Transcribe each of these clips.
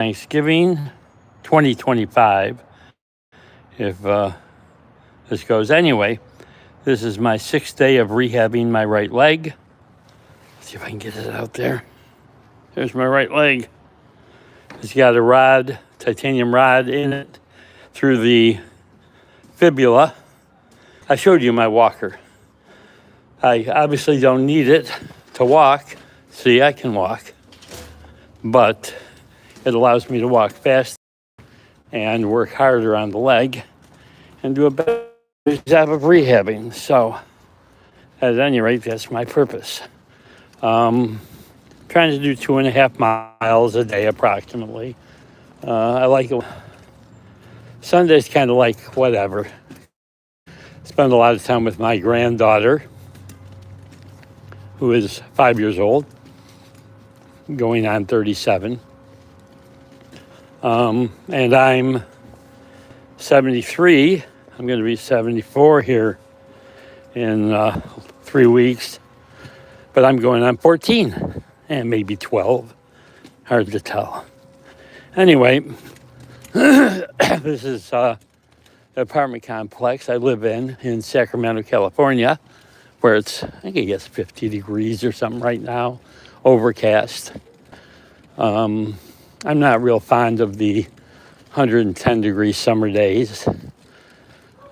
Thanksgiving 2025, if this goes anyway. This is my 6th day of rehabbing my right leg. Let's see if I can get it out there. There's my right leg. It's got a rod, titanium rod in it through the fibula. I showed you my walker. I obviously don't need it to walk. See, I can walk, but it allows me to walk fast and work harder on the leg and do a better job of rehabbing. So at any rate, that's my purpose. Trying to do 2.5 miles a day approximately. I like it. Sunday's kind of like whatever. Spend a lot of time with my granddaughter, who is 5 years old, going on 37. And I'm 73. I'm going to be 74 here in 3 weeks. But I'm going on 14 and maybe 12. Hard to tell. Anyway, this is the apartment complex I live in Sacramento, California, where it's, I guess, 50 degrees or something right now, overcast. I'm not real fond of the 110 degree summer days.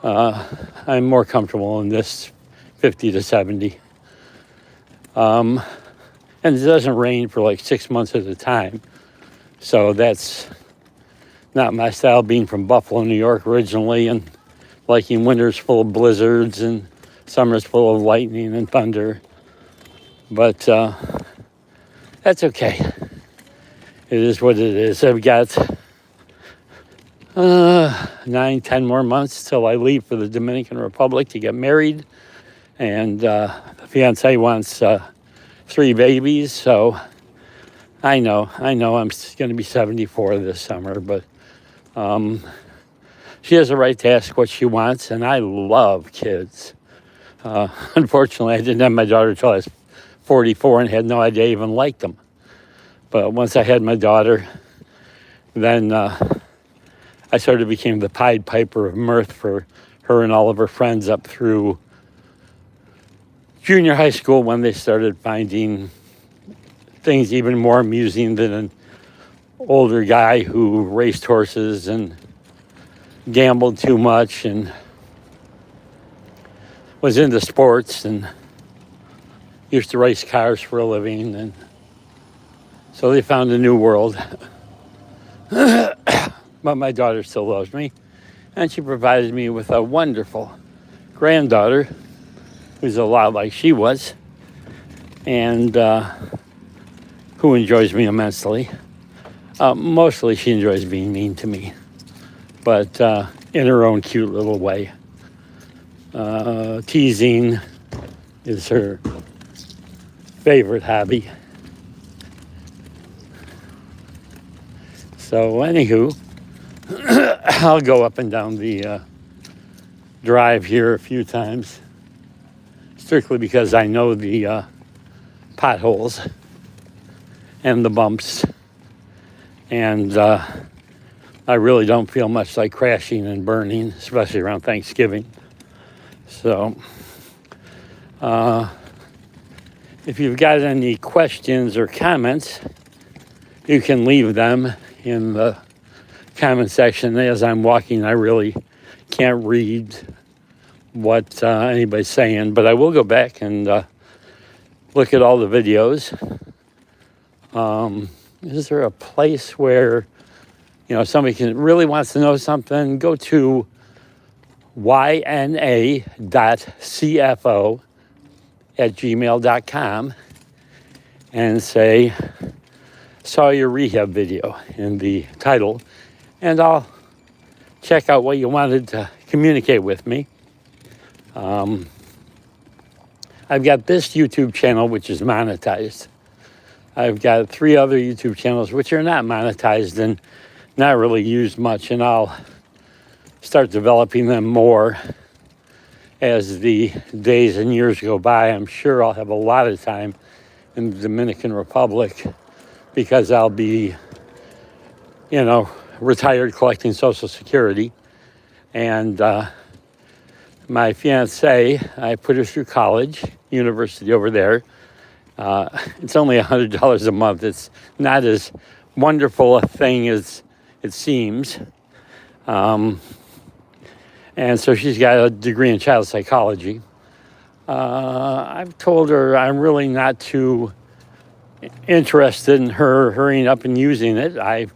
I'm more comfortable in this 50 to 70. And it doesn't rain for like 6 months at a time. So that's not my style, being from Buffalo, New York originally, and liking winters full of blizzards and summers full of lightning and thunder. But that's okay. It is what it is. I've got 9-10 more months till I leave for the Dominican Republic to get married. And the fiance wants 3 babies. So I know I'm going to be 74 this summer. But she has a right to ask what she wants. And I love kids. Unfortunately, I didn't have my daughter until I was 44 and had no idea I even liked them. But once I had my daughter, then I sort of became the Pied Piper of mirth for her and all of her friends up through junior high school, when they started finding things even more amusing than an older guy who raced horses and gambled too much and was into sports and used to race cars for a living. And so they found a new world. But my daughter still loves me. And she provided me with a wonderful granddaughter who's a lot like she was. And who enjoys me immensely. Mostly she enjoys being mean to me. But in her own cute little way. Teasing is her favorite hobby. So anywho, I'll go up and down the drive here a few times, strictly because I know the potholes and the bumps, and I really don't feel much like crashing and burning, especially around Thanksgiving. So if you've got any questions or comments, you can leave them in the comment section. As I'm walking, I really can't read what anybody's saying, but I will go back and look at all the videos. Is there a place where, somebody really wants to know something? Go to yna.cfo@gmail.com and say, saw your rehab video in the title, and I'll check out what you wanted to communicate with me. I've got this YouTube channel, which is monetized. I've got 3 other YouTube channels, which are not monetized and not really used much, and I'll start developing them more as the days and years go by. I'm sure I'll have a lot of time in the Dominican Republic because I'll be retired collecting Social Security. And my fiance, I put her through college, university over there. It's only $100 a month. It's not as wonderful a thing as it seems. And so she's got a degree in child psychology. I've told her I'm really not too interested in her hurrying up and using it. I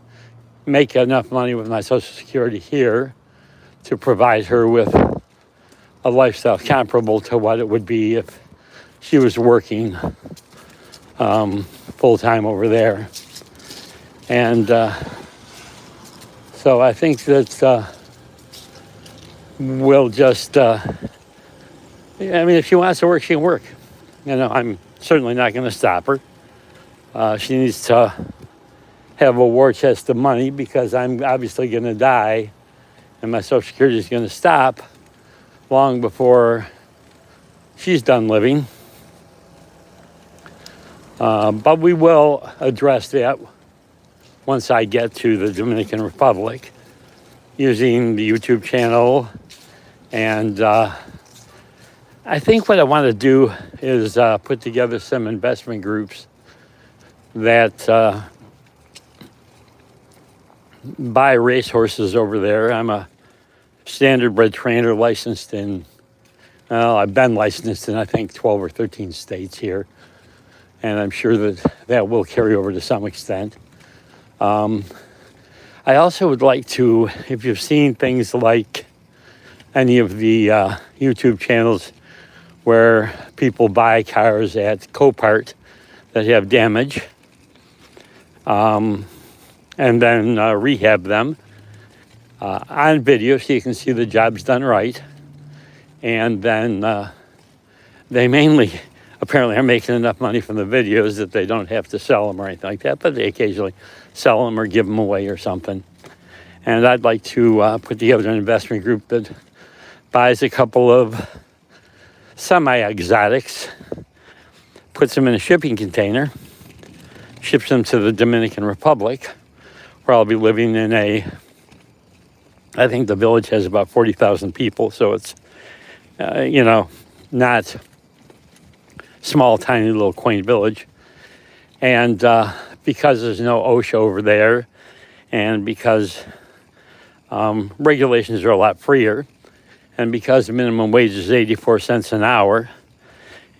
make enough money with my Social Security here to provide her with a lifestyle comparable to what it would be if she was working full-time over there. And so I think that we'll just, if she wants to work, she can work. I'm certainly not going to stop her. She needs to have a war chest of money because I'm obviously going to die and my Social Security is going to stop long before she's done living. But we will address that once I get to the Dominican Republic using the YouTube channel. And I think what I want to do is put together some investment groups that buy racehorses over there. I'm a standardbred trainer licensed in, I've been licensed in I think 12 or 13 states here. And I'm sure that will carry over to some extent. I also would like to, if you've seen things like any of the YouTube channels where people buy cars at Copart that have damage, and then rehab them on video so you can see the job's done right. And then they mainly apparently are making enough money from the videos that they don't have to sell them or anything like that, but they occasionally sell them or give them away or something. And I'd like to put together an investment group that buys a couple of semi-exotics, puts them in a shipping container, ships them to the Dominican Republic, where I'll be living in I think the village has about 40,000 people, so it's, not small, tiny, little quaint village. And because there's no OSHA over there, and because regulations are a lot freer, and because the minimum wage is 84 cents an hour,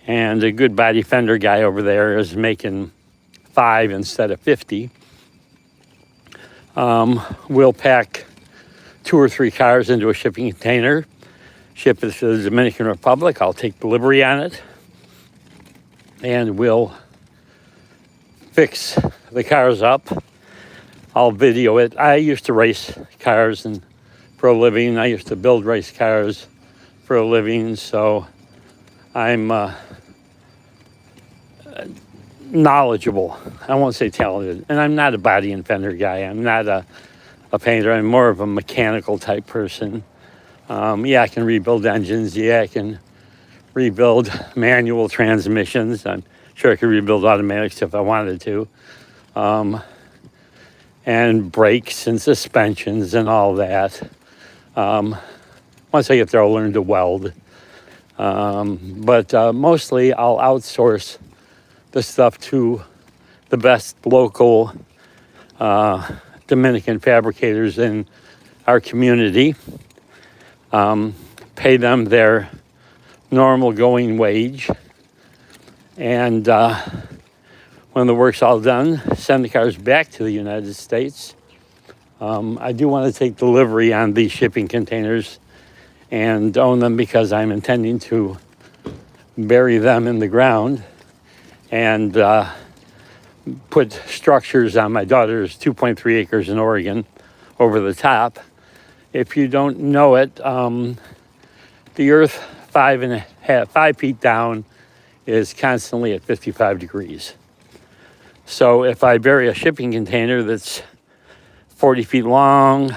and a good body fender guy over there is making 5 instead of 50, we'll pack 2 or 3 cars into a shipping container, ship it to the Dominican Republic. I'll take delivery on it, and we'll fix the cars up. I'll video it. I used to race cars for a living. I used to build race cars for a living, so I'm knowledgeable. I won't say talented. And I'm not a body and fender guy. I'm not a painter. I'm more of a mechanical type person. I can rebuild engines. I can rebuild manual transmissions. I'm sure I could rebuild automatics if I wanted to. And brakes and suspensions and all that. Once I get there, I'll learn to weld. But mostly I'll outsource the stuff to the best local Dominican fabricators in our community. Pay them their normal going wage. And when the work's all done, send the cars back to the United States. I do want to take delivery on these shipping containers and own them because I'm intending to bury them in the ground and put structures on my daughter's 2.3 acres in Oregon over the top. If you don't know it, the earth 5 feet down is constantly at 55 degrees. So if I bury a shipping container that's 40 feet long,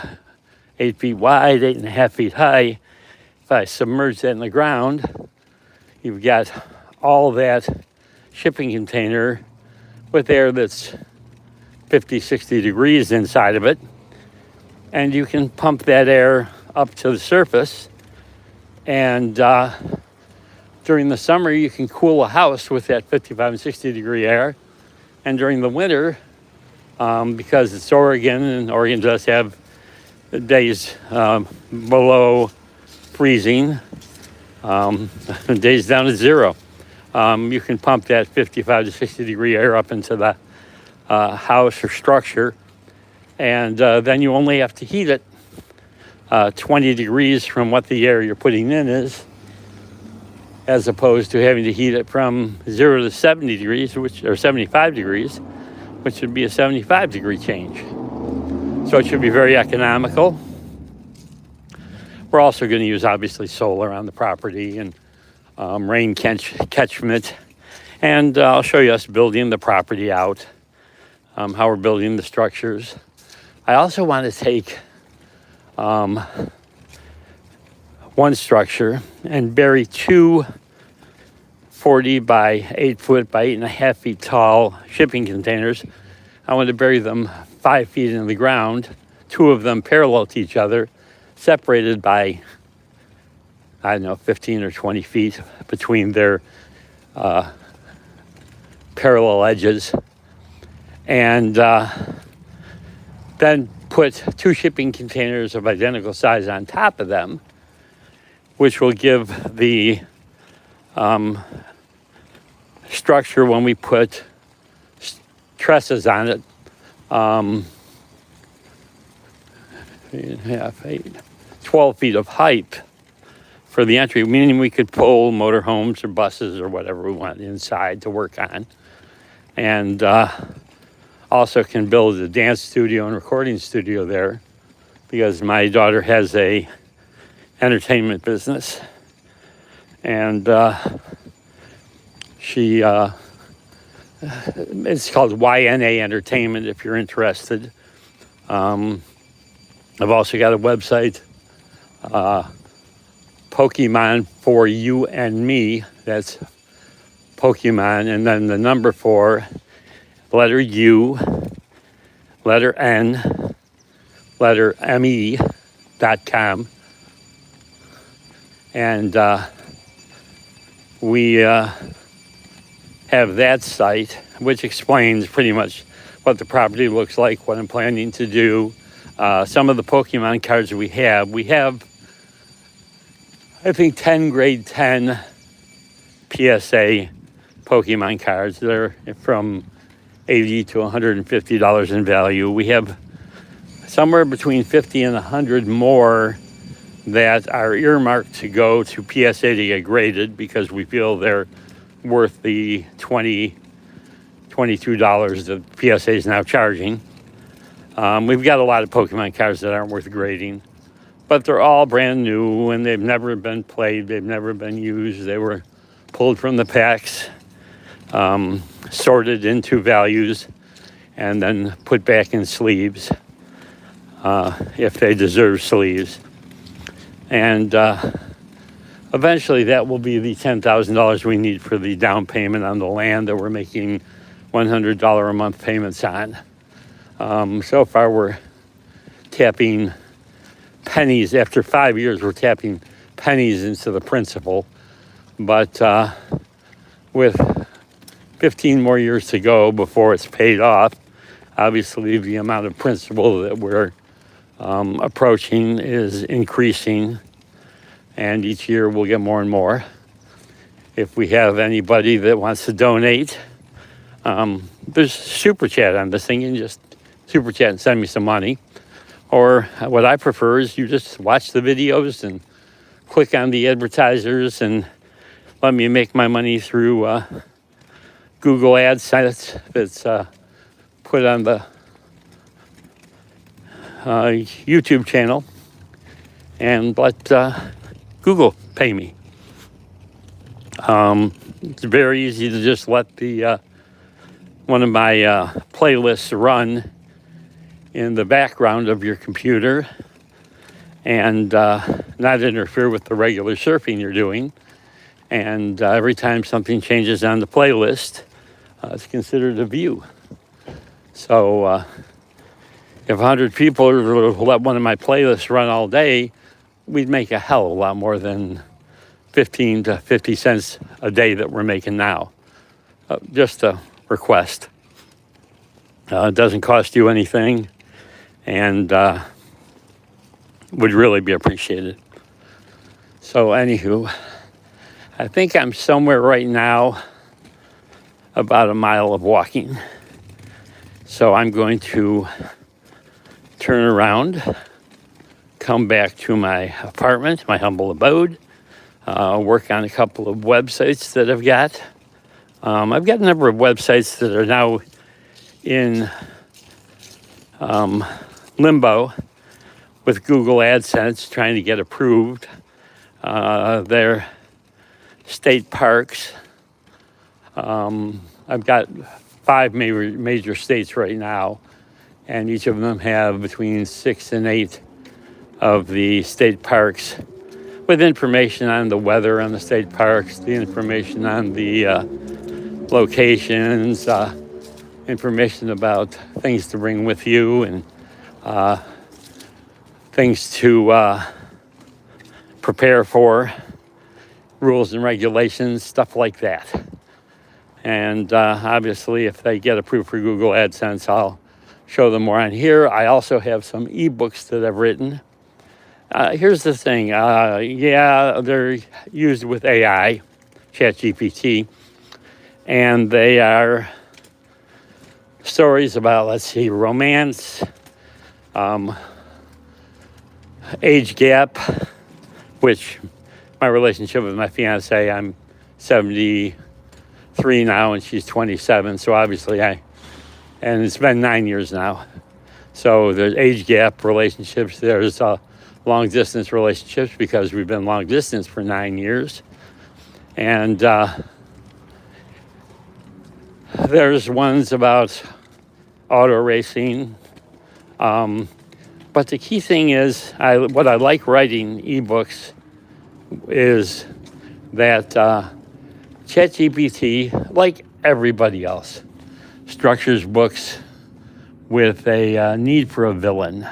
8 feet wide, 8.5 feet high, if I submerge that in the ground, you've got all that shipping container with air that's 50, 60 degrees inside of it. And you can pump that air up to the surface. And during the summer, you can cool a house with that 55 and 60 degree air. And during the winter, because it's Oregon, and Oregon does have days below freezing, days down to zero, you can pump that 55 to 60 degree air up into the house or structure, and then you only have to heat it 20 degrees from what the air you're putting in is, as opposed to having to heat it from 0 to 70 degrees, or 75 degrees, which would be a 75 degree change. So it should be very economical. We're also going to use, obviously, solar on the property and rain catchment. And I'll show you us building the property out, how we're building the structures. I also want to take one structure and bury two 40 by 8 foot by 8.5 feet tall shipping containers. I want to bury them 5 feet in the ground, two of them parallel to each other, separated by, 15 or 20 feet between their parallel edges. And then put two shipping containers of identical size on top of them, which will give the structure, when we put trusses on it, 12 feet of height for the entry, meaning we could pull motorhomes or buses or whatever we want inside to work on. And also can build a dance studio and recording studio there, because my daughter has a entertainment business, and she it's called YNA Entertainment if you're interested. I've also got a website, Pokemon for You and Me. That's Pokemon, and then the number 4, letter U, letter N, letter ME.com. And we have that site, which explains pretty much what the property looks like, what I'm planning to do. Some of the Pokemon cards we have, I think, 10 grade 10 PSA Pokemon cards. They're from $80 to $150 in value. We have somewhere between 50 and 100 more that are earmarked to go to PSA to get graded, because we feel they're worth the $22 that PSA is now charging. We've got a lot of Pokemon cards that aren't worth grading, but they're all brand new and they've never been played, they've never been used. They were pulled from the packs, sorted into values, and then put back in sleeves if they deserve sleeves. And eventually that will be the $10,000 we need for the down payment on the land that we're making $100 a month payments on. So far we're tapping pennies. After 5 years, we're tapping pennies into the principal. But with 15 more years to go before it's paid off, obviously the amount of principal that we're approaching is increasing, and each year we'll get more and more. If we have anybody that wants to donate, there's super chat on this thing. You can just super chat and send me some money. Or what I prefer is you just watch the videos and click on the advertisers and let me make my money through Google AdSense that's put on the YouTube channel, and let Google pay me. It's very easy to just let the one of my playlists run in the background of your computer and not interfere with the regular surfing you're doing. And every time something changes on the playlist, it's considered a view. So if 100 people let one of my playlists run all day, we'd make a hell of a lot more than 15 to 50 cents a day that we're making now. Just a request. It doesn't cost you anything, and would really be appreciated. So anywho, I think I'm somewhere right now about a mile of walking. So I'm going to turn around, come back to my apartment, my humble abode, work on a couple of websites that I've got. I've got a number of websites that are now in limbo with Google AdSense trying to get approved. They're state parks. I've got 5 major states right now, and each of them have between 6 and 8 of the state parks with information on the weather on the state parks, the information on the locations, information about things to bring with you, and things to prepare for, rules and regulations, stuff like that. And obviously, if they get approved for Google AdSense, I'll show them more on here. I also have some ebooks that I've written. Here's the thing. Yeah, they're used with AI, ChatGPT, and they are stories about, let's see, romance, age gap, which my relationship with my fiance, I'm 73 now and she's 27. So obviously and it's been 9 years now. So there's age gap relationships. There's long distance relationships because we've been long distance for 9 years. And there's ones about auto racing. But the key thing is, what I like writing ebooks is that ChatGPT, like everybody else, structures books with a need for a villain.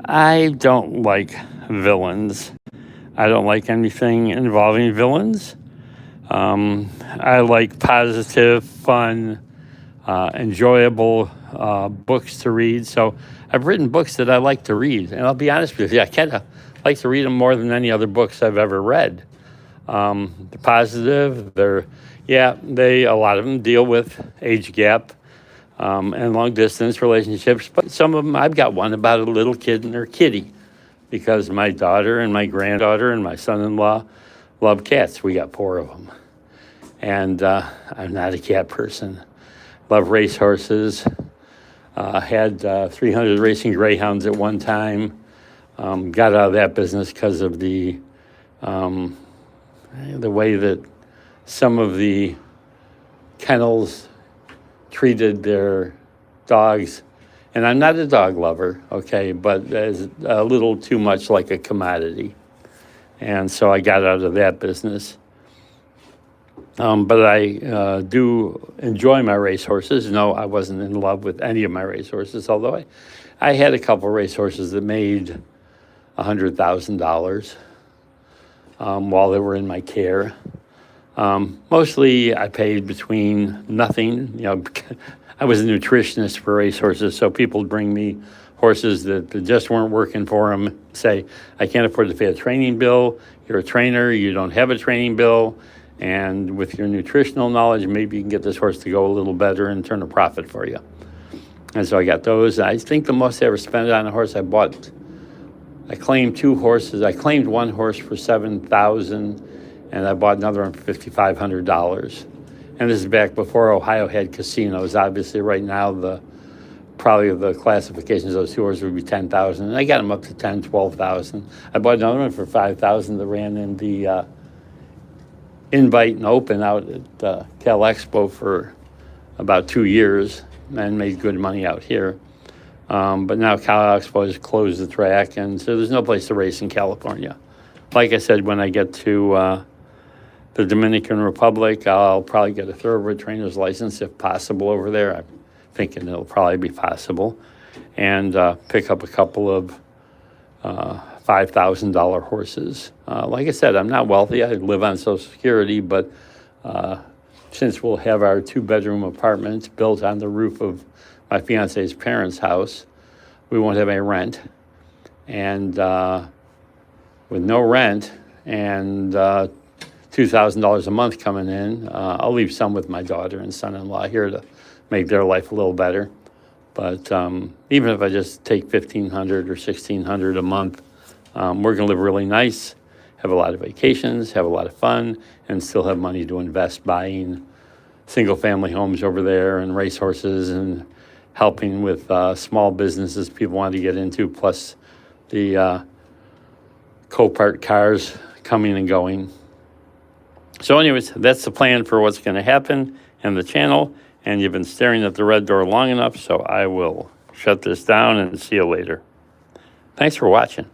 I don't like villains. I don't like anything involving villains. I like positive, fun, enjoyable books to read. So I've written books that I like to read. And I'll be honest with you, I kind of like to read them more than any other books I've ever read. They're positive. A lot of them deal with age gap and long distance relationships. But some of them, I've got one about a little kid and her kitty, because my daughter and my granddaughter and my son-in-law love cats. We got 4 of them. And I'm not a cat person. Love racehorses. Had 300 racing greyhounds at one time. Got out of that business because of the way that some of the kennels treated their dogs. And I'm not a dog lover, okay, but it's a little too much like a commodity. And so I got out of that business. But I do enjoy my racehorses. No, I wasn't in love with any of my racehorses, although I had a couple racehorses that made $100,000 while they were in my care. Mostly I paid between nothing. I was a nutritionist for racehorses, so people would bring me horses that just weren't working for them, say, I can't afford to pay a training bill. You're a trainer, you don't have a training bill. And with your nutritional knowledge, maybe you can get this horse to go a little better and turn a profit for you. And so I got those. I think the most I ever spent on a horse I claimed 2 horses. I claimed one horse for $7,000, and I bought another one for $5,500. And this is back before Ohio had casinos. Obviously, right now, probably the classifications of those 2 horses would be $10,000. And I got them up to $10,000, $12,000. I bought another one for $5,000 that ran in the Invite and Open out at Cal Expo for about 2 years and made good money out here. But now Cal Expo has closed the track, and so there's no place to race in California. Like I said, when I get to the Dominican Republic, I'll probably get a thoroughbred trainer's license if possible over there. thinking it'll probably be possible, and pick up a couple of $5,000 horses. Like I said, I'm not wealthy. I live on Social Security, but since we'll have our 2-bedroom apartment built on the roof of my fiance's parents' house, we won't have any rent. And with no rent and $2,000 a month coming in, I'll leave some with my daughter and son-in-law here to make their life a little better. But even if I just take $1,500 or $1,600 a month, we're going to live really nice, have a lot of vacations, have a lot of fun, and still have money to invest buying single-family homes over there and racehorses and helping with small businesses people want to get into, plus the Copart cars coming and going. So anyways, that's the plan for what's going to happen in the channel. And you've been staring at the red door long enough, so I will shut this down and see you later. Thanks for watching.